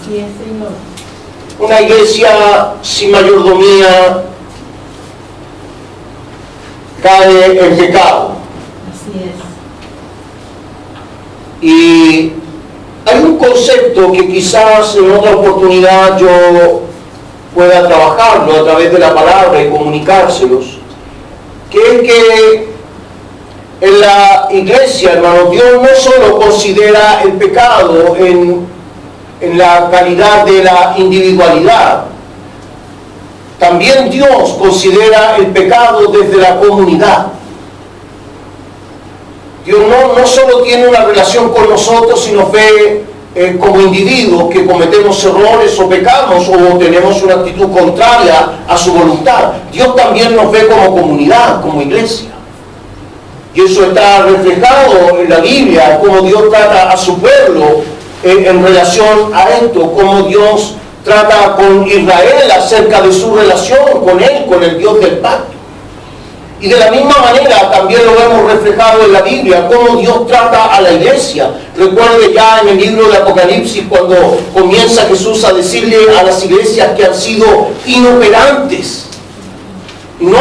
Así es, Señor. Una iglesia sin mayordomía cae en pecado. Así es. Y hay un concepto que quizás en otra oportunidad yo pueda trabajarlo a través de la palabra y comunicárselos, que es que en la iglesia, hermano, Dios no solo considera el pecado en la calidad de la individualidad, también Dios considera el pecado desde la comunidad. Dios no solo tiene una relación con nosotros, sino ve como individuos que cometemos errores o pecamos o tenemos una actitud contraria a su voluntad. Dios también nos ve como comunidad, como iglesia. Y eso está reflejado en la Biblia, cómo Dios trata a su pueblo en relación a esto, cómo Dios trata con Israel acerca de su relación con Él, con el Dios del pacto. Y de la misma manera también lo vemos reflejado en la Biblia, cómo Dios trata a la iglesia. Recuerde ya en el libro de Apocalipsis cuando comienza Jesús a decirle a las iglesias que han sido inoperantes, no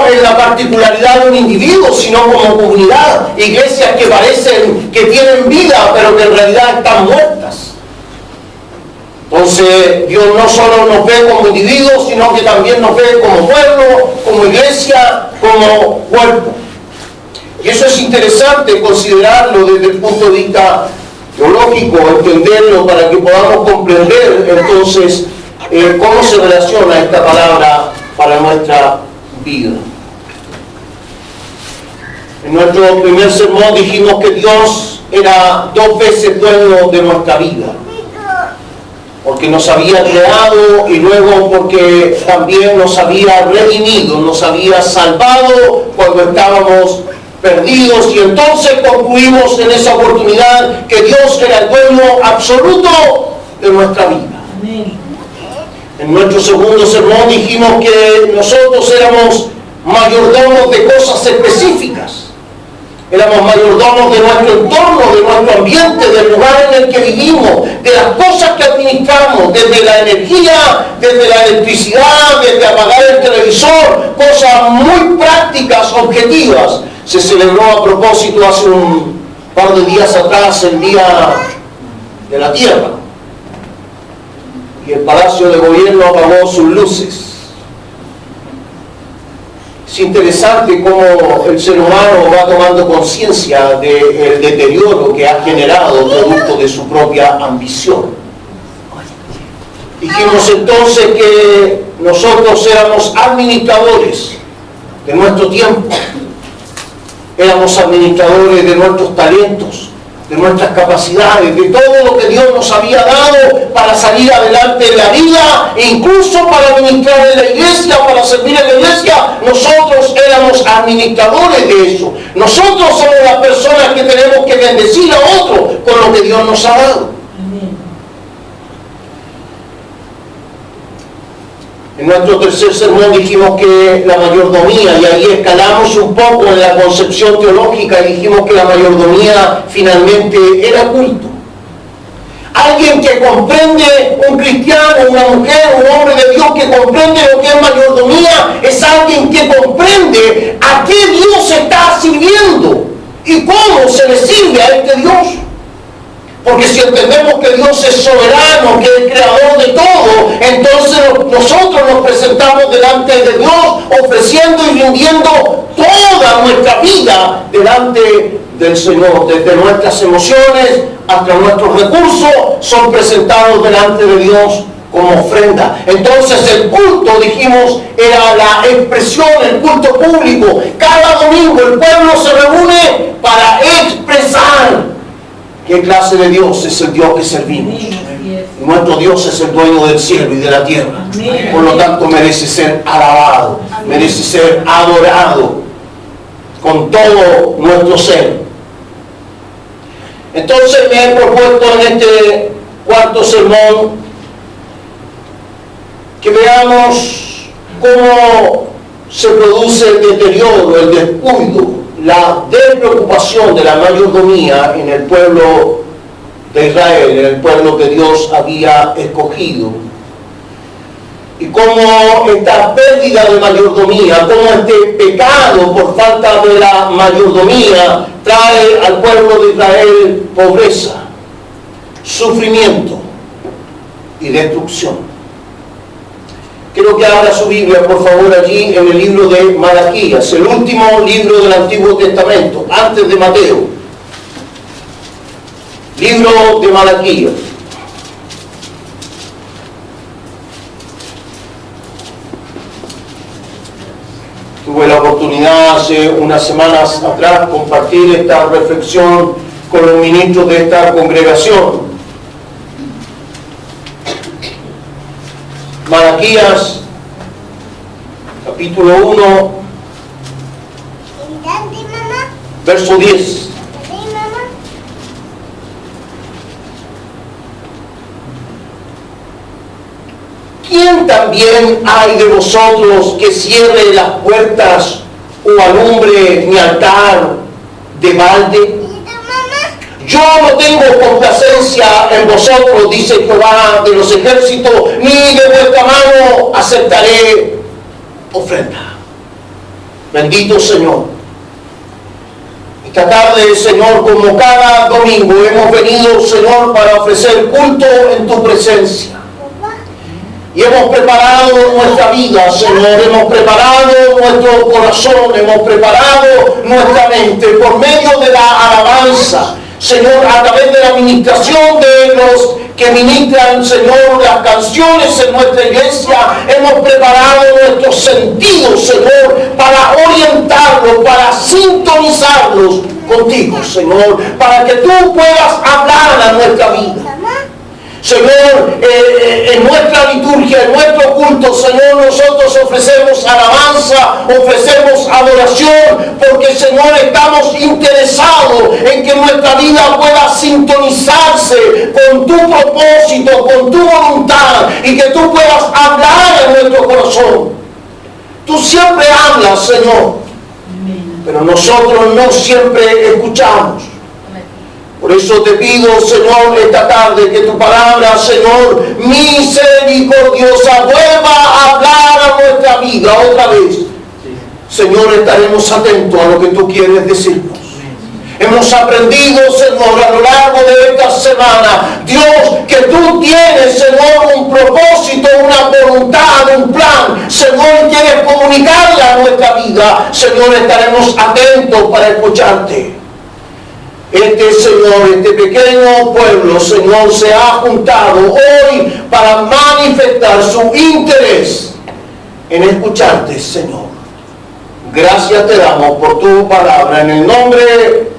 en la particularidad de un individuo, sino como comunidad, iglesias que parecen que tienen vida, pero que en realidad están muertas. Entonces Dios no solo nos ve como individuos, sino que también nos ve como pueblo, como iglesia, como cuerpo. Y eso es interesante considerarlo desde el punto de vista teológico, entenderlo para que podamos comprender entonces cómo se relaciona esta palabra para nuestra vida. En nuestro primer sermón dijimos que Dios era 2 veces dueño de nuestra vida, porque nos había creado y luego porque también nos había redimido, nos había salvado cuando estábamos perdidos, y entonces concluimos en esa oportunidad que Dios era el dueño absoluto de nuestra vida. Amén. En nuestro segundo sermón dijimos que nosotros éramos mayordomos de cosas específicas. Éramos mayordomos de nuestro entorno, de nuestro ambiente, del lugar en el que vivimos, de las cosas que administramos, desde la energía, desde la electricidad, desde apagar el televisor, cosas muy prácticas, objetivas. Se celebró a propósito hace un par de días atrás el Día de la Tierra. Y el Palacio de Gobierno apagó sus luces. Es interesante cómo el ser humano va tomando conciencia del deterioro que ha generado producto de su propia ambición. Dijimos entonces que nosotros éramos administradores de nuestro tiempo, éramos administradores de nuestros talentos, de nuestras capacidades, de todo lo que Dios nos había dado para salir adelante en la vida, e incluso para administrar en la iglesia, para servir en la iglesia. Nosotros éramos administradores de eso. Nosotros somos las personas que tenemos que bendecir a otros con lo que Dios nos ha dado. En nuestro tercer sermón dijimos que la mayordomía, y ahí escalamos un poco en la concepción teológica y dijimos que la mayordomía finalmente era culto. Alguien que comprende, un cristiano, una mujer, un hombre de Dios que comprende lo que es mayordomía, es alguien que comprende a qué Dios está sirviendo y cómo se le sirve a este Dios. Porque si entendemos que Dios es soberano, que es creador de todo, entonces nosotros nos presentamos delante de Dios ofreciendo y rindiendo toda nuestra vida delante del Señor. Desde nuestras emociones hasta nuestros recursos son presentados delante de Dios como ofrenda. Entonces el culto, dijimos, era la expresión, el culto público. Cada domingo el pueblo se reúne para expresar qué clase de Dios es el Dios que servimos. Y nuestro Dios es el dueño del cielo y de la tierra. Por lo tanto merece ser alabado, merece ser adorado con todo nuestro ser. Entonces me he propuesto en este cuarto sermón que veamos cómo se produce el deterioro, el descuido, la despreocupación de la mayordomía en el pueblo de Israel, el pueblo que Dios había escogido. Y cómo esta pérdida de mayordomía, cómo este pecado por falta de la mayordomía trae al pueblo de Israel pobreza, sufrimiento y destrucción. Quiero que abra su Biblia, por favor, allí en el libro de Malaquías, el último libro del Antiguo Testamento, antes de Mateo. Libro de Malaquías. Tuve la oportunidad hace unas semanas atrás compartir esta reflexión con los ministros de esta congregación. Malaquías, capítulo 1, verso 10. ¿Quién también hay de vosotros que cierre las puertas o alumbre mi altar de balde? Yo no tengo complacencia en vosotros, dice Jehová de los ejércitos, ni de vuestra mano aceptaré ofrenda. Bendito Señor. Esta tarde, Señor, como cada domingo, hemos venido, Señor, para ofrecer culto en tu presencia. Y hemos preparado nuestra vida, Señor, hemos preparado nuestro corazón, hemos preparado nuestra mente por medio de la alabanza, Señor, a través de la administración de los que ministran, Señor, las canciones en nuestra iglesia. Hemos preparado nuestros sentidos, Señor, para orientarlos, para sintonizarlos contigo, Señor, para que tú puedas hablar a nuestra vida. Señor, en nuestra liturgia, en nuestro culto, Señor, nosotros ofrecemos alabanza, ofrecemos adoración, porque, Señor, estamos interesados en que nuestra vida pueda sintonizarse con tu propósito, con tu voluntad, y que tú puedas hablar en nuestro corazón. Tú siempre hablas, Señor, pero nosotros no siempre escuchamos. Por eso te pido, Señor, esta tarde que tu palabra, Señor, misericordiosa, vuelva a hablar a nuestra vida otra vez. Señor, estaremos atentos a lo que tú quieres decirnos. Hemos aprendido, Señor, a lo largo de esta semana, Dios, que tú tienes, Señor, un propósito, una voluntad, un plan. Señor, quieres comunicarla a nuestra vida. Señor, estaremos atentos para escucharte. Señor, este pequeño pueblo, Señor, se ha juntado hoy para manifestar su interés en escucharte, Señor. Gracias te damos por tu palabra en el nombre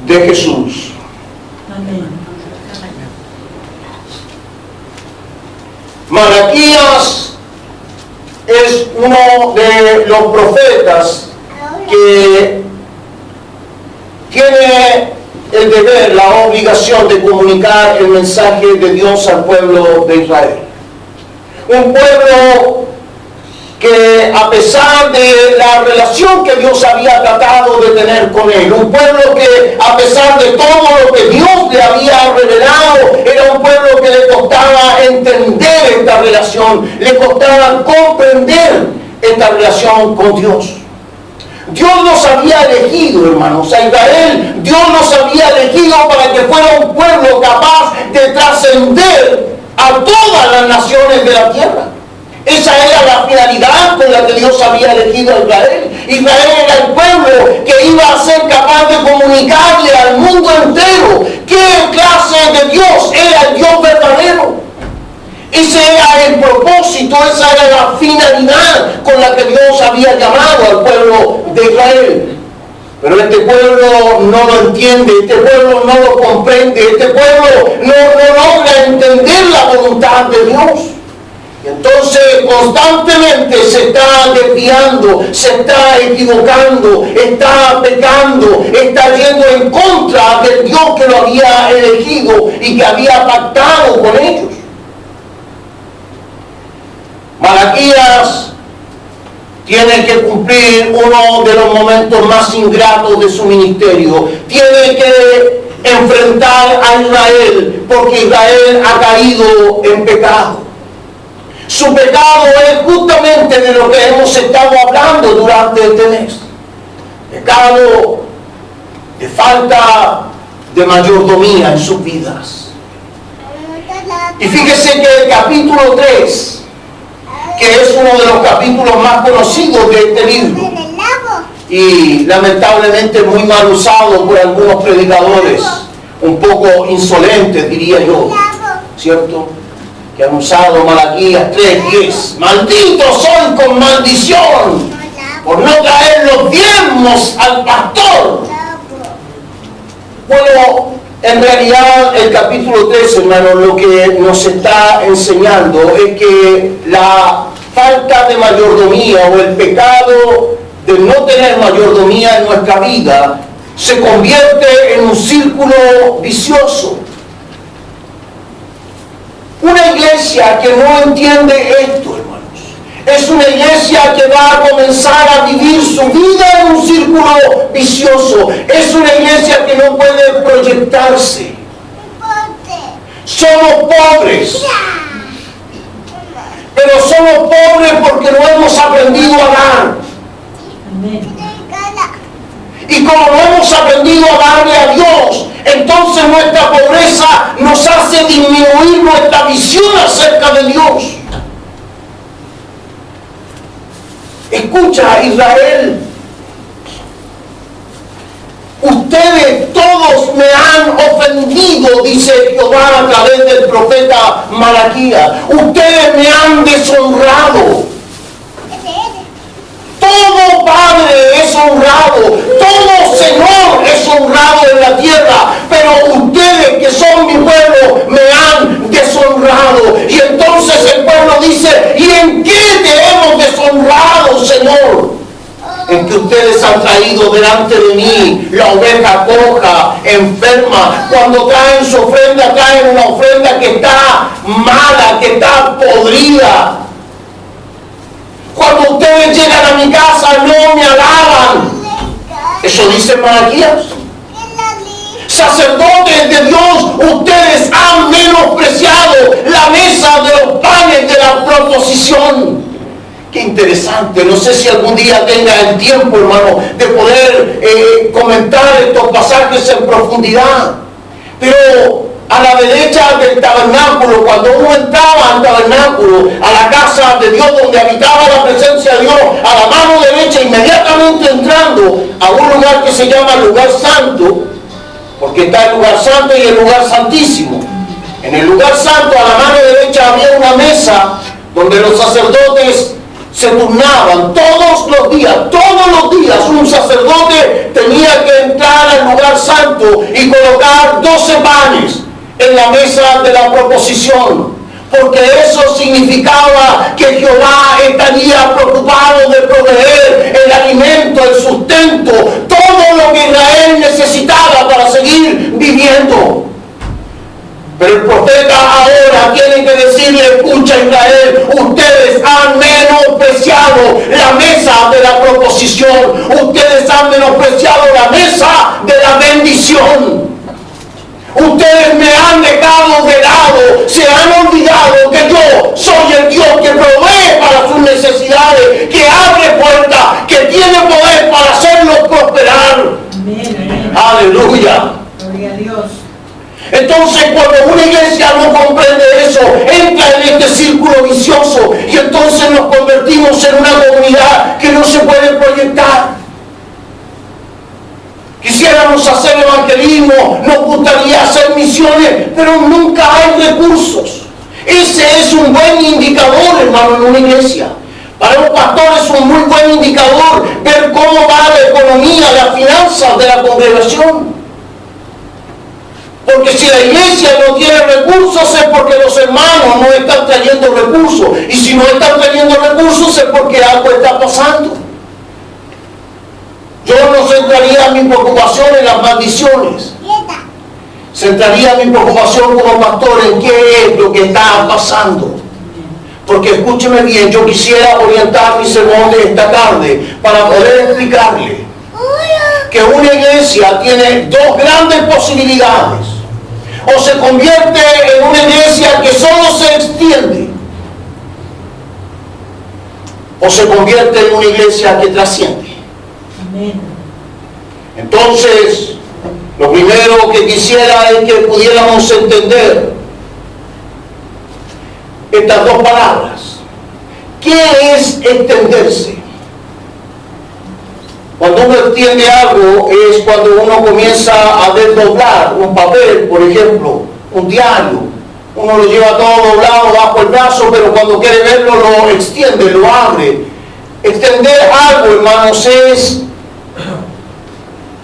de Jesús. Amén. Malaquías es uno de los profetas que tiene el deber, la obligación de comunicar el mensaje de Dios al pueblo de Israel. Un pueblo que, a pesar de la relación que Dios había tratado de tener con él, un pueblo que, a pesar de todo lo que Dios le había revelado, era un pueblo que le costaba entender esta relación, le costaba comprender esta relación con Dios. Dios nos había elegido, hermanos, a Israel. Dios nos había elegido para que fuera un pueblo capaz de trascender a todas las naciones de la tierra. Esa era la finalidad con la que Dios había elegido a Israel. Israel era el pueblo que iba a ser capaz de comunicarle al mundo entero qué clase de Dios era el Dios verdadero. Ese era el propósito, esa era la finalidad con la que Dios había llamado al pueblo de Israel. Pero este pueblo no lo entiende, este pueblo no lo comprende, este pueblo no logra entender la voluntad de Dios. Y entonces constantemente se está desviando, se está equivocando, está pecando, está yendo en contra del Dios que lo había elegido y que había pactado con ellos. Malaquías tiene que cumplir uno de los momentos más ingratos de su ministerio. Tiene que enfrentar a Israel, porque Israel ha caído en pecado. Su pecado es justamente de lo que hemos estado hablando durante este mes. Pecado de falta de mayordomía en sus vidas. Y fíjese que el capítulo 3, que es uno de los capítulos más conocidos de este libro, y lamentablemente muy mal usado por algunos predicadores, un poco insolentes diría yo, ¿cierto? Que han usado Malaquías 3:10. Maldito soy con maldición por no traer los diezmos al pastor. Bueno, en realidad el capítulo 3, hermanos, lo que nos está enseñando es que la falta de mayordomía o el pecado de no tener mayordomía en nuestra vida se convierte en un círculo vicioso. Una iglesia que no entiende esto, hermanos, es una iglesia que va a comenzar a vivir su vida en un círculo vicioso. Es una iglesia que no puede proyectarse. Somos pobres, pero somos pobres porque no hemos aprendido a dar. Y como no hemos aprendido a darle a Dios, entonces nuestra pobreza nos hace disminuir nuestra visión acerca de Dios. Escucha, Israel, ustedes todos me han ofendido, dice Jehová a través del profeta Malaquías. Ustedes me han deshonrado. Todo padre es honrado, todo señor es honrado en la tierra, pero ustedes que son mi pueblo me han deshonrado. Y entonces el pueblo dice, ¿y en qué te hemos deshonrado, Señor? En que ustedes han traído delante de mí la oveja coja, enferma. Cuando traen su ofrenda, traen una ofrenda que está mala, que está podrida. Cuando ustedes llegan a mi casa no me alaban. Eso dice Malaquías. Sacerdotes de Dios, ustedes han menospreciado la mesa de los panes de la proposición. Qué interesante. No sé si algún día tenga el tiempo, hermano, de poder comentar estos pasajes en profundidad. Pero a la derecha del tabernáculo, cuando uno entraba al tabernáculo, a la casa de Dios donde habitaba la presencia de Dios, a la mano derecha, inmediatamente entrando a un lugar que se llama lugar santo, porque está el lugar santo y el lugar santísimo. En el lugar santo, a la mano derecha, había una mesa donde los sacerdotes se turnaban todos los días un sacerdote tenía que entrar al lugar santo y colocar 12 panes en la mesa de la proposición, porque eso significaba que Jehová estaría preocupado de proveer el alimento, el sustento, todo lo que Israel necesitaba para seguir viviendo. Pero el profeta ahora tiene que decirle, escucha Israel, ustedes han menospreciado la mesa de la proposición, ustedes han menospreciado la mesa de la bendición. Ustedes me han dejado de lado, se han olvidado que yo soy el Dios que provee para sus necesidades, que abre puertas, que tiene poder para hacerlos prosperar. Amén. Aleluya. Gloria a Dios. Entonces, cuando una iglesia no comprende eso, entra en este círculo vicioso y entonces nos convertimos en una comunidad que no se puede proyectar. Quisiéramos hacer evangelismo, nos gustaría hacer misiones, pero nunca hay recursos. Ese es un buen indicador, hermano, en una iglesia. Para un pastor es un muy buen indicador ver cómo va la economía, las finanzas de la congregación. Porque si la iglesia no tiene recursos es porque los hermanos no están trayendo recursos. Y si no están trayendo recursos es porque algo está pasando. Yo no centraría mi preocupación en las maldiciones. Centraría mi preocupación como pastor en qué es lo que está pasando. Porque escúcheme bien, yo quisiera orientar mi sermón de esta tarde para poder explicarle que una iglesia tiene dos grandes posibilidades. O se convierte en una iglesia que solo se extiende, o se convierte en una iglesia que trasciende. Amén. Entonces, lo primero que quisiera es que pudiéramos entender estas dos palabras. ¿Qué es extenderse? Cuando uno extiende algo es cuando uno comienza a desdoblar un papel, por ejemplo, un diario. Uno lo lleva todo doblado bajo el brazo, pero cuando quiere verlo lo extiende, lo abre. Extender algo, hermanos, es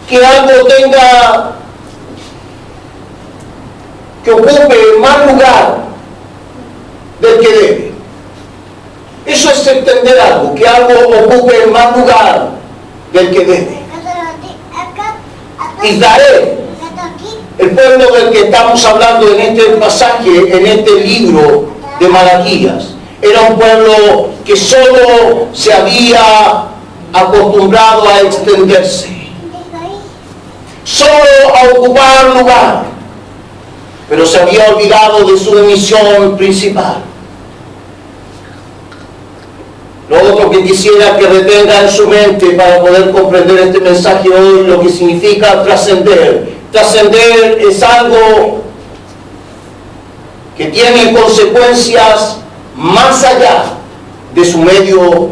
que algo tenga, que ocupe más lugar del que debe. Eso es extender algo, que algo ocupe más lugar del que debe. Israel, el pueblo del que estamos hablando en este pasaje, en este libro de Malaquías, era un pueblo que solo se había acostumbrado a extenderse, solo a ocupar lugar, pero se había olvidado de su misión principal. Lo otro que quisiera que retenga en su mente para poder comprender este mensaje hoy, lo que significa trascender. Trascender es algo que tiene consecuencias más allá de su medio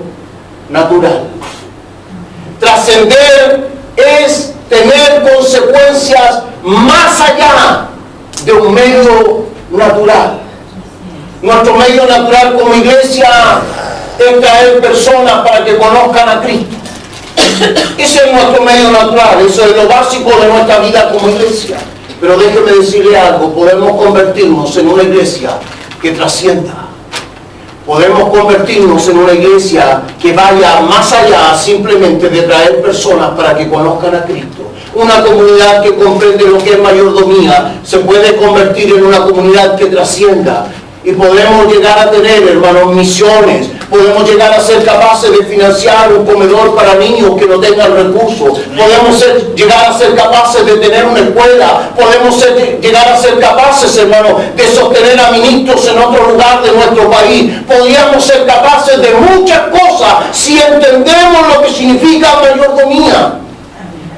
natural. Trascender es tener consecuencias más allá de un medio natural. Nuestro medio natural como iglesia es traer personas para que conozcan a Cristo. Ese es nuestro medio natural, eso es lo básico de nuestra vida como iglesia. Pero déjeme decirle algo, podemos convertirnos en una iglesia que trascienda. Podemos convertirnos en una iglesia que vaya más allá simplemente de traer personas para que conozcan a Cristo. Una comunidad que comprende lo que es mayordomía se puede convertir en una comunidad que trascienda. Y podemos llegar a tener, hermanos, misiones. Podemos llegar a ser capaces de financiar un comedor para niños que no tengan recursos. Podemos llegar a ser capaces de tener una escuela. Podemos llegar a ser capaces, hermanos, de sostener a ministros en otro lugar de nuestro país. Podríamos ser capaces de muchas cosas si entendemos lo que significa mayordomía.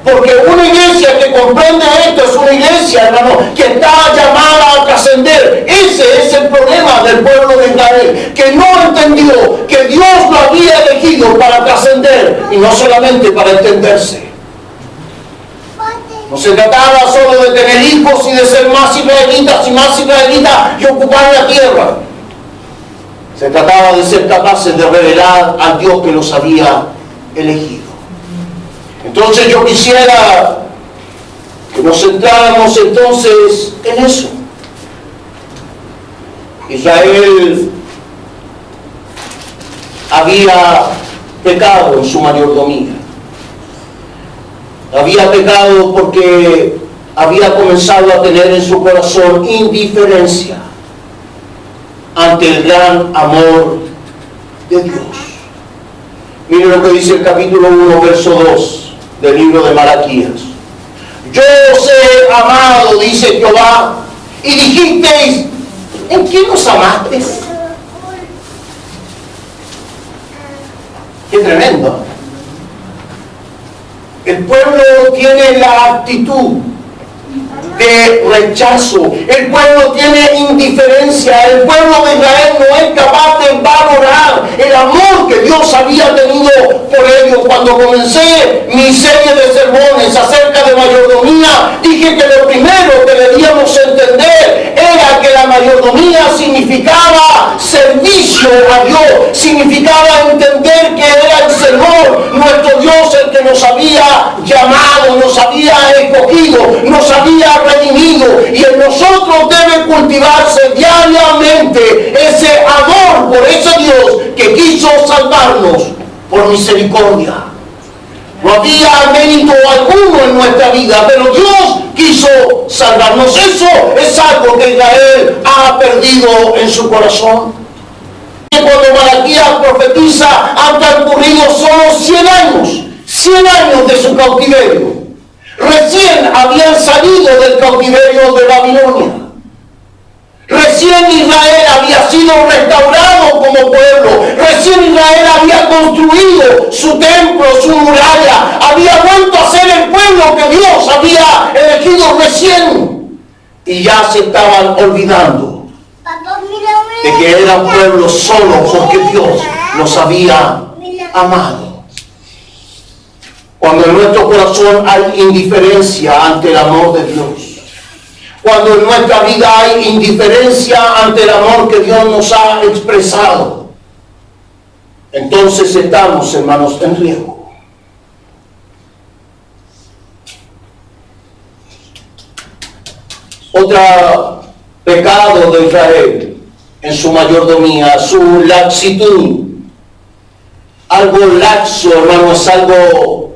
Porque una iglesia que comprende esto es una iglesia, hermano, que está llamada a trascender. Ese es el problema del pueblo de Israel, que no entendió que Dios lo había elegido para trascender y no solamente para extenderse. No se trataba solo de tener hijos y de ser más israelitas y ocupar la tierra. Se trataba de ser capaces de revelar al Dios que los había elegido. Entonces yo quisiera que nos centráramos entonces en eso. Israel había pecado en su mayordomía. Había pecado porque había comenzado a tener en su corazón indiferencia ante el gran amor de Dios. Miren lo que dice el capítulo 1, verso 2 del libro de Malaquías. Yo os he amado, dice Jehová, y dijisteis, ¿en qué nos amasteis? Qué tremendo. El pueblo tiene la actitud de rechazo. El pueblo tiene indiferencia. El pueblo de Israel no es capaz de valorar el amor que Dios había tenido por ellos. Cuando comencé mi serie de sermones acerca de mayordomía, dije que lo primero que debíamos entender era que la mayordomía significaba servicio a Dios, significaba entender que era el Señor, nuestro Dios, el que nos había llamado, nos había escogido, nos había redimido, y en nosotros debe cultivarse diariamente ese amor por ese Dios que quiso salvarnos por misericordia. No había mérito alguno en nuestra vida, pero Dios quiso salvarnos. Eso es algo que Israel ha perdido en su corazón. Cuando Malaquías profetiza, han transcurrido solo 100 años de su cautiverio. Recién habían salido del cautiverio de Babilonia. Recién Israel había sido restaurado como pueblo. Recién Israel había construido su templo, su muralla. Había vuelto a ser el pueblo que Dios había elegido recién. Y ya se estaban olvidando de que eran pueblo solo porque Dios los había amado. Cuando en nuestro corazón hay indiferencia ante el amor de Dios, cuando en nuestra vida hay indiferencia ante el amor que Dios nos ha expresado, entonces estamos, hermanos, en riesgo. Otro pecado de Israel en su mayordomía, su laxitud. Algo laxo, hermano, es algo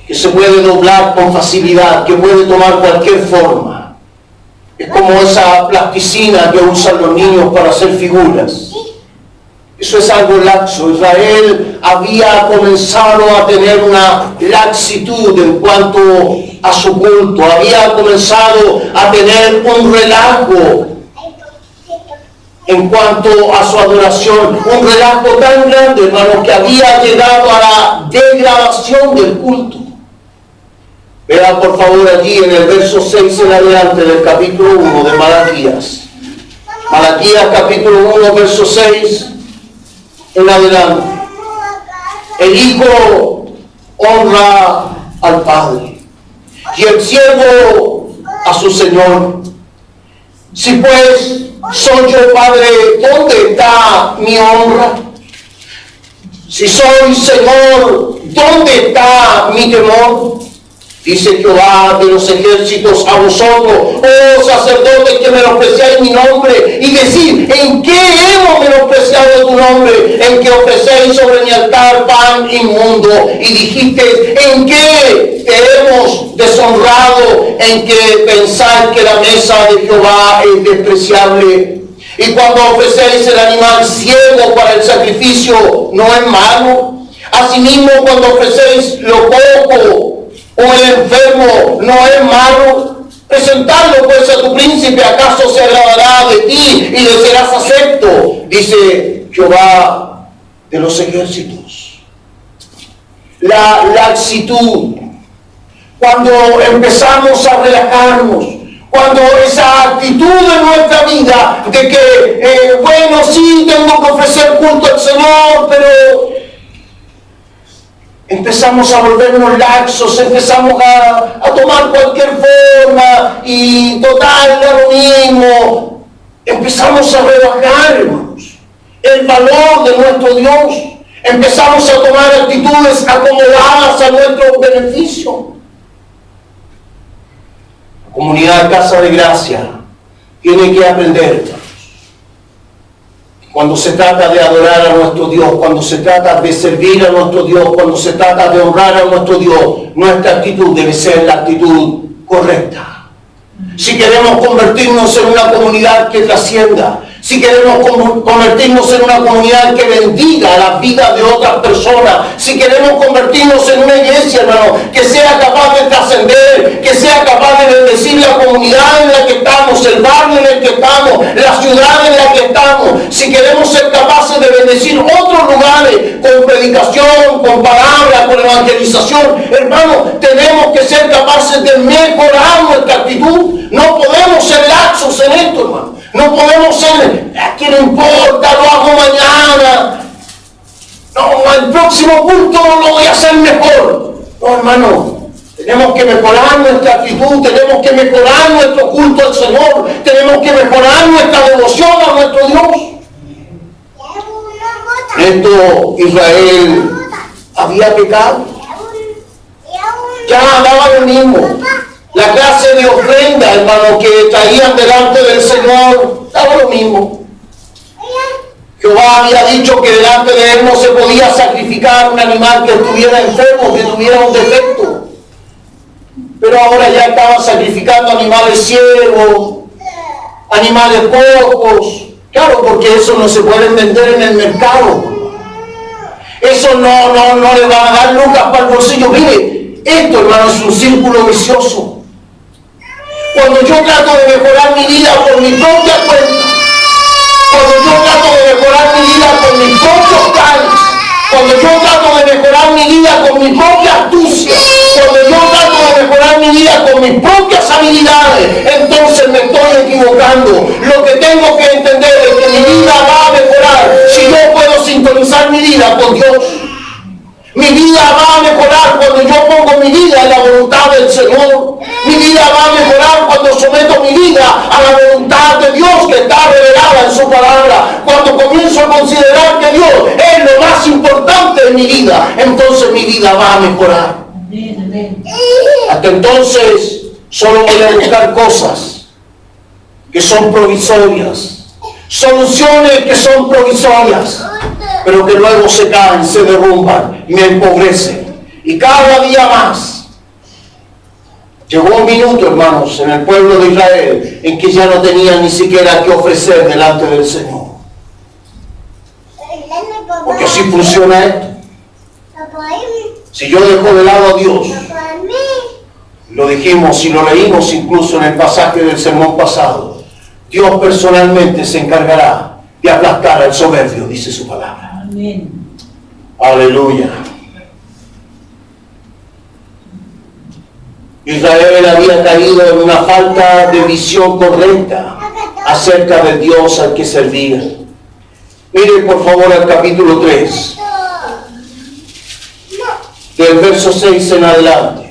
que se puede doblar con facilidad, que puede tomar cualquier forma. Es como esa plasticina que usan los niños para hacer figuras. Eso es algo laxo. Israel había comenzado a tener una laxitud en cuanto a su culto. Había comenzado a tener un relajo en cuanto a su adoración. Un relajo tan grande, hermano, que había llegado a la degradación del culto. Vean por favor allí en el verso 6 en adelante del capítulo 1 de Malaquías. Malaquías capítulo 1, verso 6 en adelante. El hijo honra al padre y el siervo a su señor. Si pues soy yo padre, ¿dónde está mi honra? Si soy señor, ¿dónde está mi temor? Dice Jehová de los ejércitos a vosotros, oh sacerdotes que menospreciáis mi nombre, y decid, ¿en qué hemos menospreciado tu nombre? En que ofrecéis sobre mi altar pan inmundo. Y dijiste, ¿en qué te hemos deshonrado? En que pensáis que la mesa de Jehová es despreciable. Y cuando ofrecéis el animal ciego para el sacrificio, ¿no es malo? Asimismo, cuando ofrecéis lo poco o el enfermo, ¿no es malo? Presentadlo pues a tu príncipe, ¿acaso se agradará de ti y le serás acepto? Dice Jehová de los ejércitos. La laxitud, cuando empezamos a relajarnos, cuando esa actitud en nuestra vida de que, bueno, sí, tengo que ofrecer culto al Señor, pero empezamos a volvernos laxos, empezamos a tomar cualquier forma y total, da lo mismo. Empezamos a rebajar, hermanos, el valor de nuestro Dios. Empezamos a tomar actitudes acomodadas a nuestro beneficio. La comunidad Casa de Gracia tiene que aprender. Cuando se trata de adorar a nuestro Dios, cuando se trata de servir a nuestro Dios, cuando se trata de honrar a nuestro Dios, nuestra actitud debe ser la actitud correcta. Si queremos convertirnos en una comunidad que trascienda, si queremos convertirnos en una comunidad que bendiga la vida de otras personas, si queremos convertirnos en una iglesia, hermano, que sea capaz de trascender, que sea capaz de bendecir la comunidad en la que estamos, el barrio en el que estamos, la ciudad en la que estamos, si queremos ser capaces de bendecir otros lugares con predicación, con palabra, con evangelización, hermano, tenemos que ser capaces de mejorar nuestra actitud. No podemos ser laxos en esto, hermano. No podemos ser, ¿qué no importa? Lo hago mañana. No, el próximo culto lo voy a hacer mejor. No, hermano, tenemos que mejorar nuestra actitud, tenemos que mejorar nuestro culto al Señor, tenemos que mejorar nuestra devoción a nuestro Dios. Esto Israel había pecado. Ya daba lo mismo. La clase de ofrenda, hermano, que traían delante del Señor, daba lo mismo. Jehová había dicho que delante de él no se podía sacrificar un animal que estuviera enfermo, que tuviera un defecto. Pero ahora ya estaban sacrificando animales ciegos, animales pocos. Claro, porque eso no se puede vender en el mercado. Eso no le van a dar lucas para el bolsillo. Mire, esto, hermano, es un círculo vicioso. Cuando yo trato de mejorar mi vida por mi propia cuenta, cuando yo trato de mejorar mi vida con mis propios planes, cuando yo trato de mejorar mi vida con mi propia astucia, cuando yo trato de mejorar mi vida con mis propias habilidades, entonces me estoy equivocando. Lo que tengo que entender es que mi vida va a mejorar si yo puedo sintonizar mi vida con Dios. Mi vida va a mejorar cuando yo pongo mi vida en la voluntad del Señor. Mi vida va a mejorar cuando someto mi vida a la voluntad de Dios que está revelada en su palabra. Cuando comienzo a considerar que Dios es lo más importante en mi vida, entonces mi vida va a mejorar. Hasta entonces solo voy a buscar cosas que son provisorias, soluciones que son provisorias, pero que luego se caen, se derrumban, me empobrecen. Y cada día más llegó un minuto, hermanos, en el pueblo de Israel en que ya no tenían ni siquiera que ofrecer delante del Señor. Porque así funciona esto. Si yo dejo de lado a Dios, lo dijimos y lo leímos incluso en el pasaje del sermón pasado, Dios personalmente se encargará de aplastar al soberbio, dice su palabra. Amén. Aleluya. Israel había caído en una falta de visión correcta acerca del Dios al que servía. Mire por favor al capítulo 3, del verso 6 en adelante.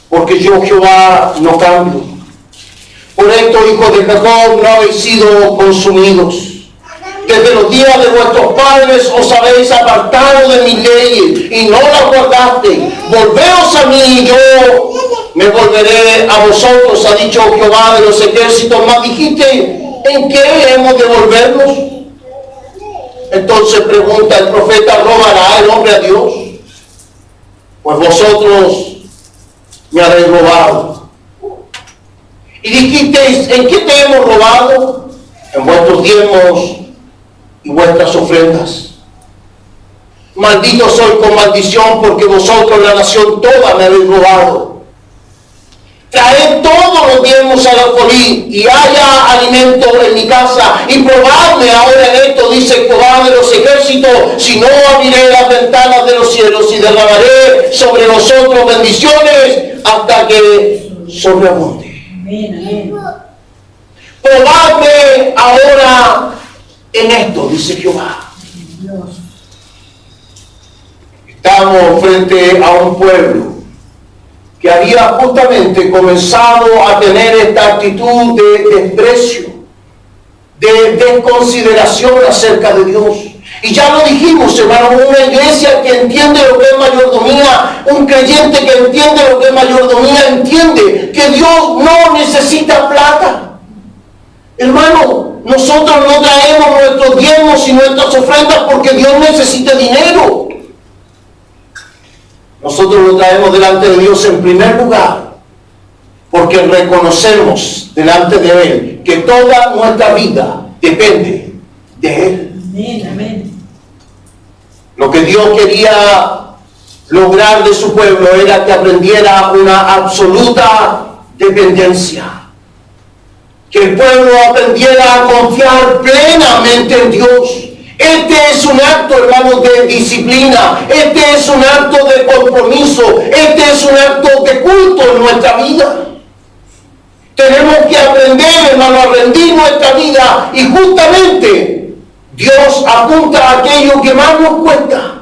Porque yo, Jehová, no cambio. Por esto, hijos de Jacob, no habéis sido consumidos. Desde los días de vuestros padres os habéis apartado de mis leyes y no las guardasteis. Volveos a mí y yo me volveré a vosotros, ha dicho Jehová de los ejércitos. Mas dijiste, ¿en qué hemos de volvernos? Entonces pregunta el profeta, ¿robará el hombre a Dios? Pues vosotros me habéis robado. Y dijisteis, ¿en qué te hemos robado? En vuestros diezmos y vuestras ofrendas. Maldito soy con maldición, porque vosotros, la nación toda, me habéis robado. Traed todos los diezmos al alfolí, y haya alimento en mi casa, y probadme ahora en esto, dice Jehová de los ejércitos, si no abriré las ventanas de los cielos y derramaré sobre vosotros bendiciones hasta que sobreabunde. Amén. Probadme ahora en esto, dice Jehová. Estamos frente a un pueblo que había justamente comenzado a tener esta actitud de desprecio, de desconsideración acerca de Dios. Y ya lo dijimos, hermano, una iglesia que entiende lo que es mayordomía, un creyente que entiende lo que es mayordomía, entiende que Dios no necesita plata. Hermano, nosotros no traemos nuestros diezmos y nuestras ofrendas porque Dios necesita dinero. Nosotros lo traemos delante de Dios en primer lugar porque reconocemos delante de Él que toda nuestra vida depende de Él. Amén, amén. Lo que Dios quería lograr de su pueblo era que aprendiera una absoluta dependencia. Que el pueblo aprendiera a confiar plenamente en Dios. Este es un acto, hermanos, de disciplina. Este es un acto de compromiso. Este es un acto de culto en nuestra vida. Tenemos que aprender, hermano, a rendir nuestra vida. Y justamente Dios apunta a aquello que más nos cuesta: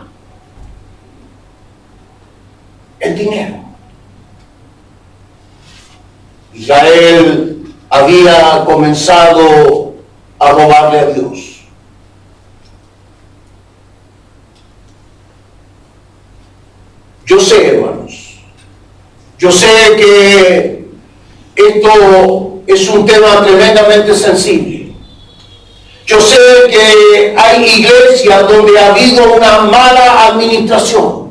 el dinero. Israel había comenzado a robarle a Dios. Yo sé, hermanos, yo sé que esto es un tema tremendamente sensible. Yo sé que hay iglesias donde ha habido una mala administración.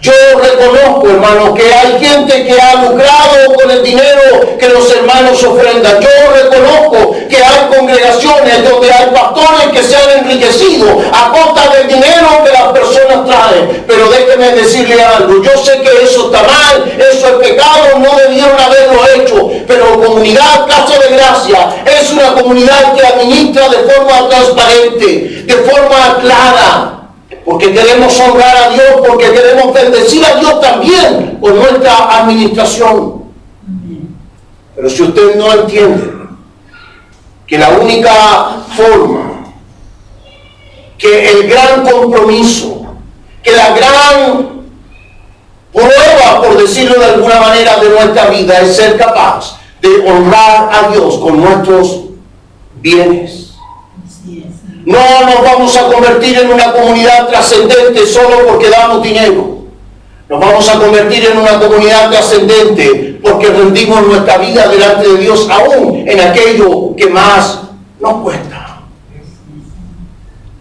Yo reconozco, hermanos, que hay gente que ha lucrado con el dinero que los hermanos ofrendan. Yo reconozco que hay congregaciones donde hay pastores que se han enriquecido a costa del dinero que las personas traen. Pero déjeme decirle algo, yo sé que eso está mal, eso es pecado, no debieron haberlo hecho, pero Comunidad Casa de Gracia es una comunidad que administra de forma transparente, de forma clara, porque queremos honrar a Dios, porque queremos bendecir a Dios también con nuestra administración. Pero si usted no entiende que la única forma, que el gran compromiso, que la gran prueba, por decirlo de alguna manera, de nuestra vida es ser capaz de honrar a Dios con nuestros bienes. No nos vamos a convertir en una comunidad trascendente solo porque damos dinero. Nos vamos a convertir en una comunidad trascendente porque rendimos nuestra vida delante de Dios aún en aquello que más nos cuesta.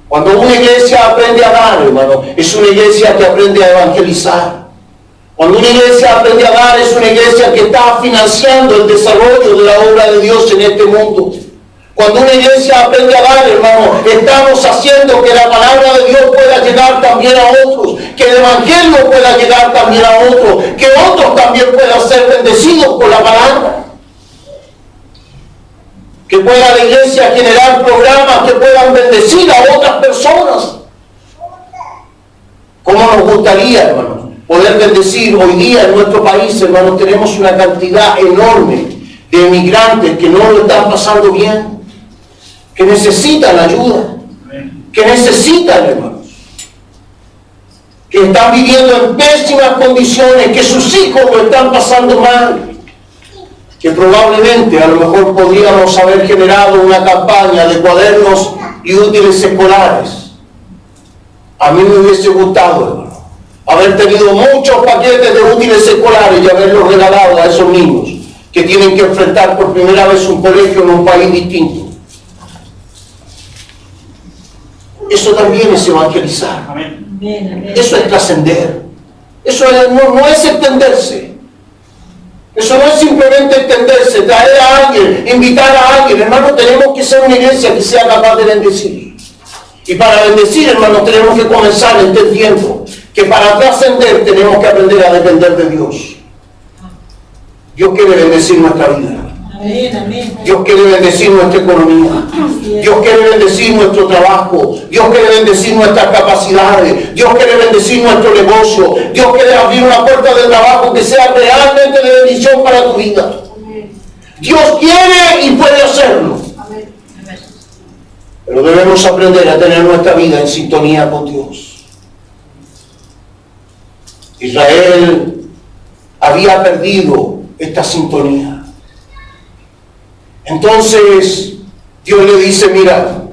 Cuando una iglesia aprende a dar, hermano, es una iglesia que aprende a evangelizar. Cuando una iglesia aprende a dar, es una iglesia que está financiando el desarrollo de la obra de Dios en este mundo. Cuando una iglesia aprende a dar, hermano, estamos haciendo que la palabra de Dios pueda llegar también a otros, que el evangelio pueda llegar también a otros, que otros también puedan ser bendecidos por la palabra. Que pueda la iglesia generar programas que puedan bendecir a otras personas. ¿Cómo nos gustaría, hermano, poder bendecir hoy día en nuestro país, hermano? Tenemos una cantidad enorme de emigrantes que no lo están pasando bien, que necesitan ayuda, que necesitan, hermanos, que están viviendo en pésimas condiciones, que sus hijos lo están pasando mal, que probablemente a lo mejor podríamos haber generado una campaña de cuadernos y útiles escolares. A mí me hubiese gustado, hermano, haber tenido muchos paquetes de útiles escolares y haberlos regalado a esos niños que tienen que enfrentar por primera vez un colegio en un país distinto. Eso también es evangelizar. Eso es trascender. Eso no es extenderse. Eso no es simplemente extenderse, traer a alguien, invitar a alguien. Hermano, tenemos que ser una iglesia que sea capaz de bendecir. Y para bendecir, hermano, tenemos que comenzar entendiendo que para trascender tenemos que aprender a depender de Dios. Dios quiere bendecir nuestra vida. Dios quiere bendecir nuestra economía. Dios quiere bendecir nuestro trabajo. Dios quiere bendecir nuestras capacidades. Dios quiere bendecir nuestro negocio. Dios quiere abrir una puerta de trabajo que sea realmente de bendición para tu vida. Dios quiere y puede hacerlo. Pero debemos aprender a tener nuestra vida en sintonía con Dios. Israel había perdido esta sintonía. Entonces Dios le dice: mira,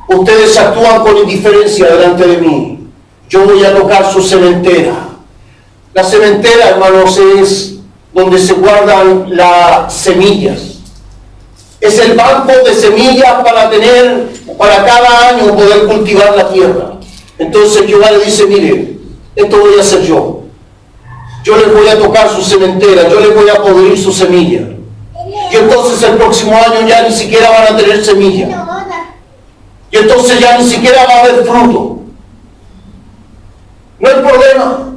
ustedes actúan con indiferencia delante de mí. Yo voy a tocar su cementera. La cementera, hermanos, es donde se guardan las semillas. Es el banco de semillas para cada año poder cultivar la tierra. Entonces Jehová le dice: mire, esto voy a hacer yo. Yo les voy a tocar su cementera, yo les voy a podrir su semilla. Y entonces el próximo año ya ni siquiera van a tener semilla. Y entonces ya ni siquiera va a haber fruto. No hay problema.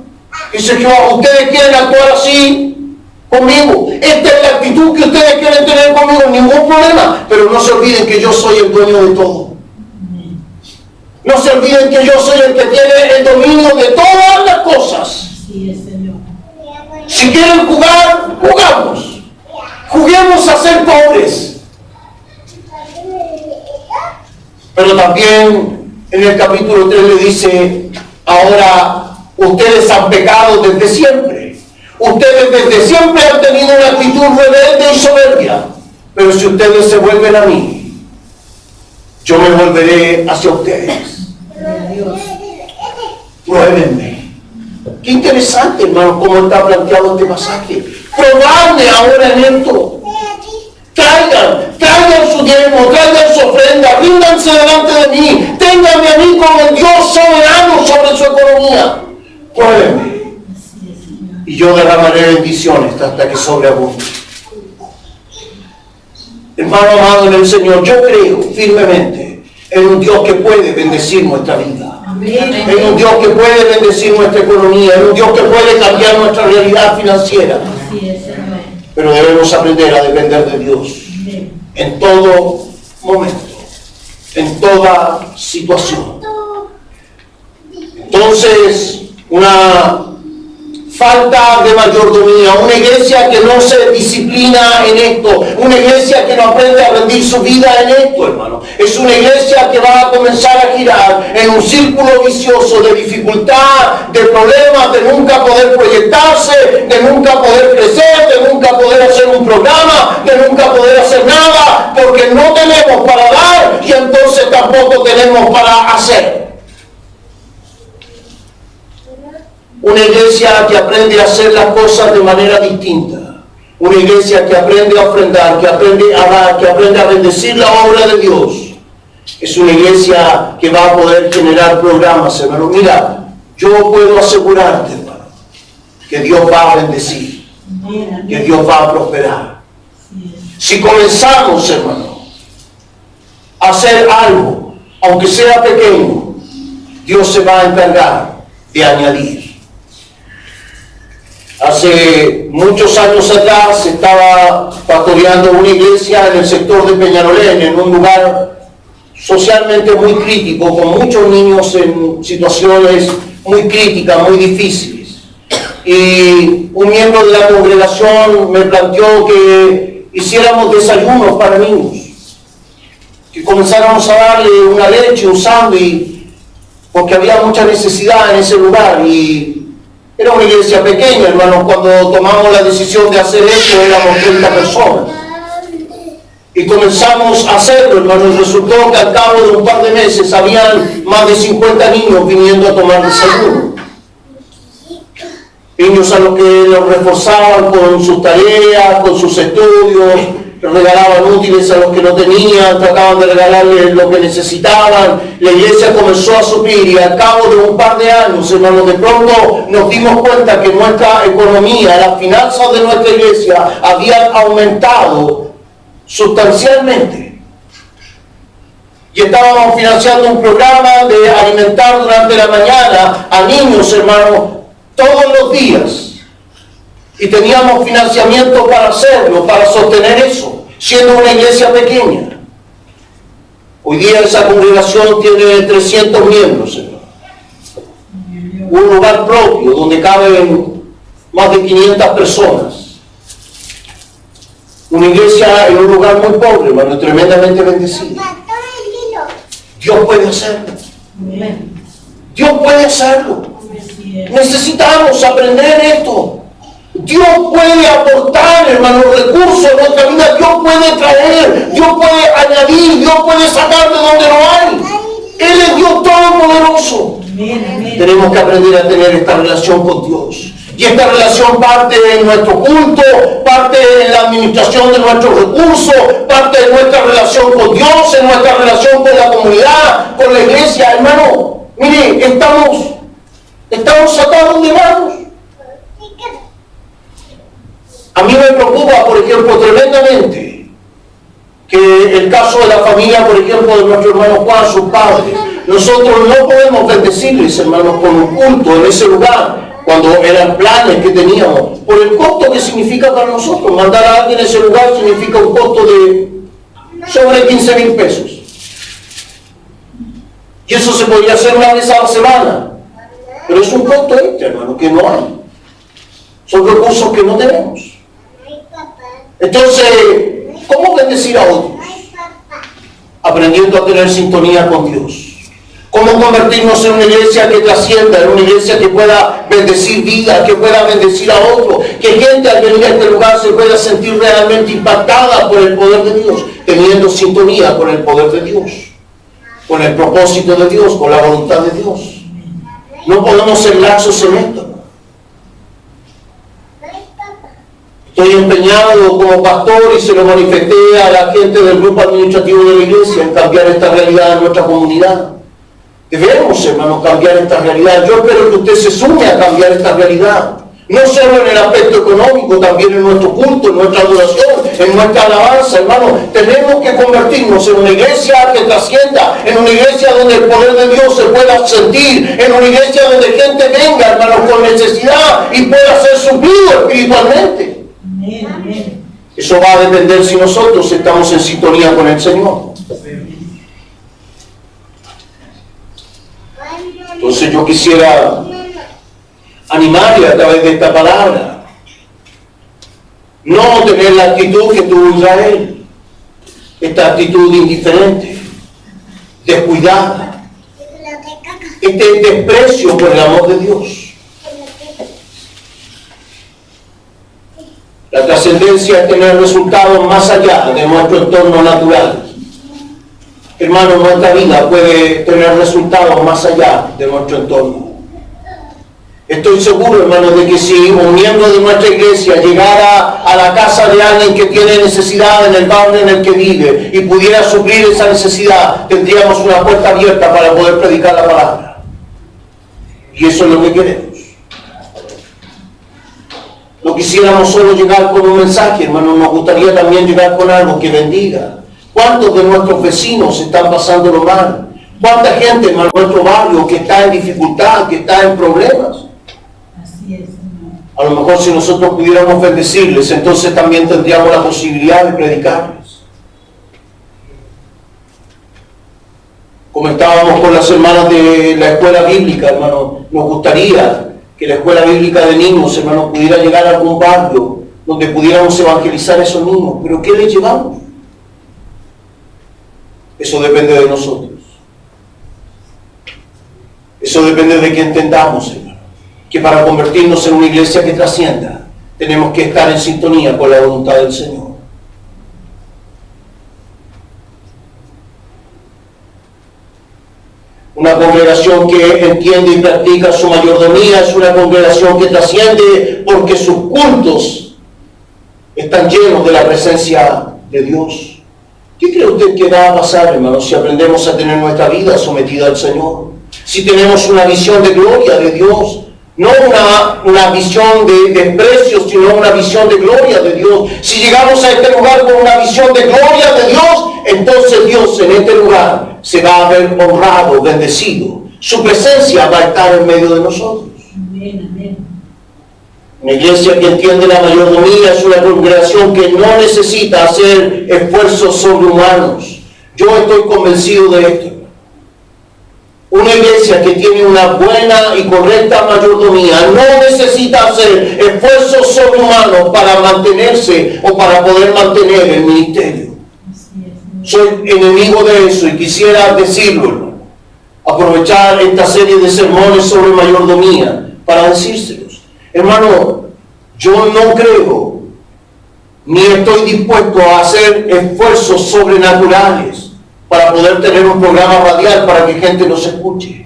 Dice Jehová: ustedes quieren actuar así conmigo. Esta es la actitud que ustedes quieren tener conmigo, ningún problema. Pero no se olviden que yo soy el dueño de todo. No se olviden que yo soy el que tiene el dominio de todas las cosas. Si quieren jugar, jugamos. Juguemos a ser pobres. Pero también en el capítulo 3 le dice: ahora ustedes han pecado desde siempre. Ustedes desde siempre han tenido una actitud rebelde y soberbia. Pero si ustedes se vuelven a mí, yo me volveré hacia ustedes. Pruébenme. Qué interesante, hermano, cómo está planteado este pasaje. Probadme ahora en esto. Traigan su diezmo, traigan su ofrenda, ríndanse delante de mí, ténganme a mí como el Dios soberano sobre su economía. Pruébenme. Y yo derramaré bendiciones hasta que sobreabunde. Hermano amado en el Señor, yo creo firmemente en un Dios que puede bendecir nuestra vida. En un Dios que puede bendecir nuestra economía, en un Dios que puede cambiar nuestra realidad financiera. Pero debemos aprender a depender de Dios en todo momento, en toda situación. Entonces, una falta de mayordomía, una iglesia que no se disciplina en esto, una iglesia que no aprende a rendir su vida en esto, hermano. Es una iglesia que va a comenzar a girar en un círculo vicioso de dificultad, de problemas, de nunca poder proyectarse, de nunca poder crecer, de nunca poder hacer un programa, de nunca poder hacer nada, porque no tenemos para dar y entonces tampoco tenemos para hacer. Una iglesia que aprende a hacer las cosas de manera distinta. Una iglesia que aprende a ofrendar, que aprende a dar, que aprende a bendecir la obra de Dios. Es una iglesia que va a poder generar programas, hermano. Mira, yo puedo asegurarte, hermano, que Dios va a bendecir, que Dios va a prosperar. Si comenzamos, hermano, a hacer algo, aunque sea pequeño, Dios se va a encargar de añadir. Hace muchos años atrás estaba pastoreando una iglesia en el sector de Peñarolén, en un lugar socialmente muy crítico, con muchos niños en situaciones muy críticas, muy difíciles. Y un miembro de la congregación me planteó que hiciéramos desayunos para niños, que comenzáramos a darle una leche, un sándwich, porque había mucha necesidad en ese lugar. Y era una iglesia pequeña, hermanos. Cuando tomamos la decisión de hacer esto, éramos 30 personas. Y comenzamos a hacerlo, hermanos. Resultó que al cabo de un par de meses habían más de 50 niños viniendo a tomar desayuno. Niños a los que los reforzaban con sus tareas, con sus estudios, regalaban útiles a los que no tenían, trataban de regalarles lo que necesitaban. La iglesia comenzó a subir y al cabo de un par de años, hermanos, de pronto nos dimos cuenta que nuestra economía, las finanzas de nuestra iglesia habían aumentado sustancialmente. Y estábamos financiando un programa de alimentar durante la mañana a niños, hermanos, todos los días. Y teníamos financiamiento para hacerlo, para sostener eso, siendo una iglesia pequeña. Hoy día esa congregación tiene 300 miembros, hermano. Un lugar propio donde caben más de 500 personas. Una iglesia en un lugar muy pobre, hermano, tremendamente bendecida. Dios puede hacerlo. Dios puede hacerlo. Necesitamos aprender esto. Dios puede aportar, hermano, recursos en nuestra vida. Dios puede traer, Dios puede añadir, Dios puede sacar de donde no hay. Él es Dios todopoderoso. Tenemos que aprender a tener esta relación con Dios. Y esta relación parte en nuestro culto, parte en la administración de nuestros recursos, parte de nuestra relación con Dios, en nuestra relación con la comunidad, con la iglesia. Hermano, mire, estamos atados de manos. A mí me preocupa, por ejemplo, tremendamente que el caso de la familia, por ejemplo, de nuestro hermano Juan, sus padres. Nosotros no podemos bendecirles, hermanos, con un culto en ese lugar, cuando eran planes que teníamos, por el costo que significa para nosotros. Mandar a alguien a ese lugar significa un costo de sobre 15,000 pesos. Y eso se podría hacer una vez a la semana. Pero es un costo extra, hermano, que no hay. Son recursos que no tenemos. Entonces, ¿cómo bendecir a otros? Aprendiendo a tener sintonía con Dios. ¿Cómo convertirnos en una iglesia que trascienda, en una iglesia que pueda bendecir vidas, que pueda bendecir a otros? Que gente al venir a este lugar se pueda sentir realmente impactada por el poder de Dios, teniendo sintonía con el poder de Dios, con el propósito de Dios, con la voluntad de Dios. No podemos ser laxos en esto. Estoy empeñado como pastor y se lo manifesté a la gente del grupo administrativo de la iglesia en cambiar esta realidad en nuestra comunidad. Debemos, hermanos, cambiar esta realidad. Yo espero que usted se sume a cambiar esta realidad. No solo en el aspecto económico, también en nuestro culto, en nuestra adoración, en nuestra alabanza, hermano. Tenemos que convertirnos en una iglesia que trascienda, en una iglesia donde el poder de Dios se pueda sentir, en una iglesia donde gente venga, hermano, con necesidad y pueda ser suplido espiritualmente. Amén. Eso va a depender si nosotros estamos en sintonía con el Señor. Entonces yo quisiera animarle a través de esta palabra. No tener la actitud que tuvo Israel. Esta actitud indiferente, descuidada. Este desprecio por el amor de Dios. La trascendencia es tener resultados más allá de nuestro entorno natural. Hermano, nuestra vida puede tener resultados más allá de nuestro entorno. Estoy seguro, hermano, de que si un miembro de nuestra iglesia llegara a la casa de alguien que tiene necesidad en el barrio en el que vive y pudiera suplir esa necesidad, tendríamos una puerta abierta para poder predicar la palabra. Y eso es lo que queremos. No quisiéramos solo llegar con un mensaje, hermano, nos gustaría también llegar con algo que bendiga. ¿Cuántos de nuestros vecinos están pasándolo mal? ¿Cuánta gente, hermano, en nuestro barrio que está en dificultad, que está en problemas? A lo mejor si nosotros pudiéramos bendecirles, entonces también tendríamos la posibilidad de predicarles. Comentábamos con las hermanas de la escuela bíblica, hermano, nos gustaría que la escuela bíblica de niños, hermano, pudiera llegar a algún barrio donde pudiéramos evangelizar a esos niños. ¿Pero qué les llevamos? Eso depende de nosotros. Eso depende de que entendamos, hermano, que para convertirnos en una iglesia que trascienda, tenemos que estar en sintonía con la voluntad del Señor. Una congregación que entiende y practica su mayordomía es una congregación que trasciende porque sus cultos están llenos de la presencia de Dios. ¿Qué cree usted que va a pasar, hermano, si aprendemos a tener nuestra vida sometida al Señor? Si tenemos una visión de gloria de Dios, no una visión de desprecio, sino una visión de gloria de Dios. Si llegamos a este lugar con una visión de gloria de Dios, entonces Dios en este lugar se va a ver honrado, bendecido. Su presencia va a estar en medio de nosotros. Amén, amén. Una iglesia que entiende la mayordomía es una congregación que no necesita hacer esfuerzos sobrehumanos. Yo estoy convencido de esto. Una iglesia que tiene una buena y correcta mayordomía no necesita hacer esfuerzos sobrehumanos para mantenerse o para poder mantener el ministerio. Soy enemigo de eso y quisiera decirlo, hermano. Aprovechar esta serie de sermones sobre mayordomía para decírselos. Hermano, yo no creo ni estoy dispuesto a hacer esfuerzos sobrenaturales para poder tener un programa radial para que gente nos escuche.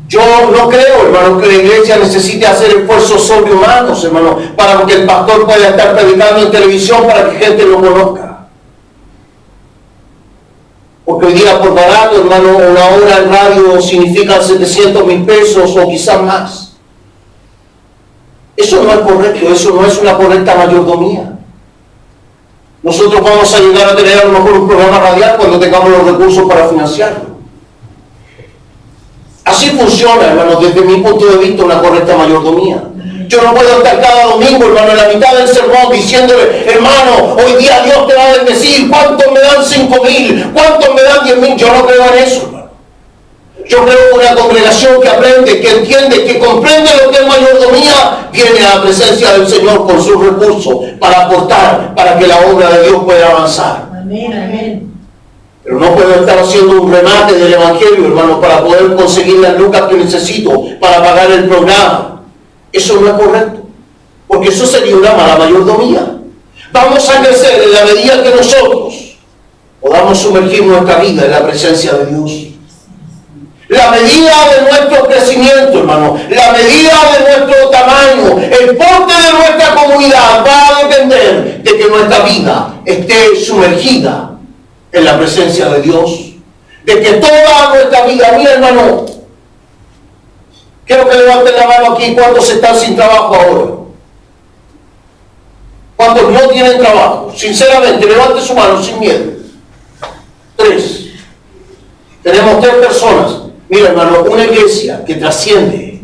Yo no creo, hermano, que la iglesia necesite hacer esfuerzos sobrehumanos, hermano, para que el pastor pueda estar predicando en televisión para que gente lo conozca. Porque hoy día por barato, hermano, una hora en radio significa 700,000 pesos o quizás más. Eso no es correcto, eso no es una correcta mayordomía. Nosotros vamos a llegar a tener a lo mejor un programa radial cuando tengamos los recursos para financiarlo. Así funciona, hermano, desde mi punto de vista, una correcta mayordomía. Yo no puedo estar cada domingo, hermano, en la mitad del sermón diciéndole, hermano, hoy día Dios te va a bendecir, ¿cuántos me dan 5,000? ¿Cuántos me dan 10,000? Yo no creo en eso, hermano. Yo creo en una congregación que aprende, que entiende, que comprende lo que es mayordomía, viene a la presencia del Señor con sus recursos para aportar, para que la obra de Dios pueda avanzar. Amén, amén. Pero no puedo estar haciendo un remate del Evangelio, hermano, para poder conseguir las lucas que necesito para pagar el programa. Eso no es correcto, porque eso sería una mala mayordomía. Vamos a crecer en la medida que nosotros podamos sumergir nuestra vida en la presencia de Dios. La medida de nuestro crecimiento, hermano, la medida de nuestro tamaño, el porte de nuestra comunidad va a depender de que nuestra vida esté sumergida en la presencia de Dios. De que toda nuestra vida, mi hermano, Quiero que levanten la mano aquí. ¿Cuántos están sin trabajo ahora? ¿Cuántos no tienen trabajo? Sinceramente, levante su mano sin miedo. 3. Tenemos 3 personas. Mira, hermano, una iglesia que trasciende.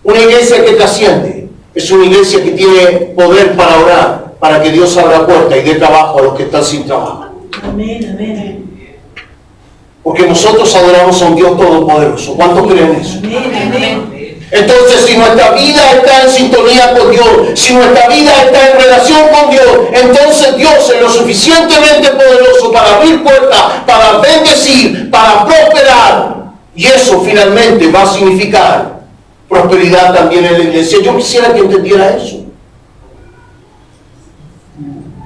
Una iglesia que trasciende. Es una iglesia que tiene poder para orar, para que Dios abra puertas y dé trabajo a los que están sin trabajo. Amén, amén. Porque nosotros adoramos a un Dios todopoderoso. ¿Cuántos creen eso? Amén, amén. Entonces, si nuestra vida está en sintonía con Dios, si nuestra vida está en relación con Dios, entonces Dios es lo suficientemente poderoso para abrir puertas, para bendecir, para prosperar. Y eso finalmente va a significar prosperidad también en la iglesia. Yo quisiera que entendiera eso.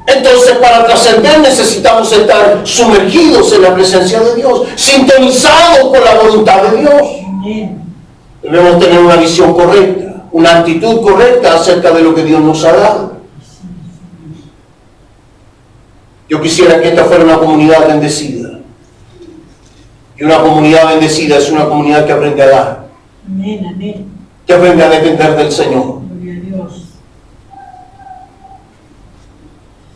Entonces, para trascender necesitamos estar sumergidos en la presencia de Dios, sintonizados con la voluntad de Dios. Debemos tener una visión correcta, una actitud correcta acerca de lo que Dios nos ha dado. Yo quisiera que esta fuera una comunidad bendecida. Y una comunidad bendecida es una comunidad que aprende a dar. Amén, amén. Que aprende a depender del Señor. Gloria a Dios.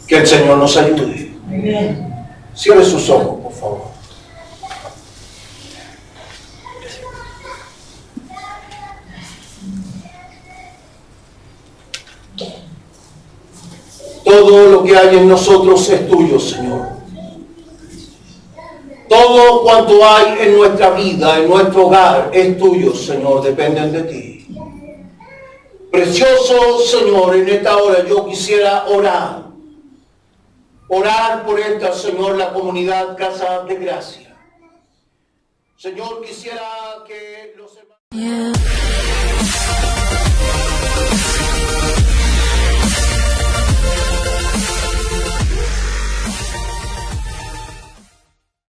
Que el Señor nos ayude. Amén. Cierre sus ojos, por favor. Todo lo que hay en nosotros es tuyo, Señor. Todo cuanto hay en nuestra vida, en nuestro hogar, es tuyo, Señor. Dependen de ti. Precioso Señor, en esta hora yo quisiera orar. Orar por esta, Señor, la comunidad Casa de Gracia. Señor, quisiera que los hermanos...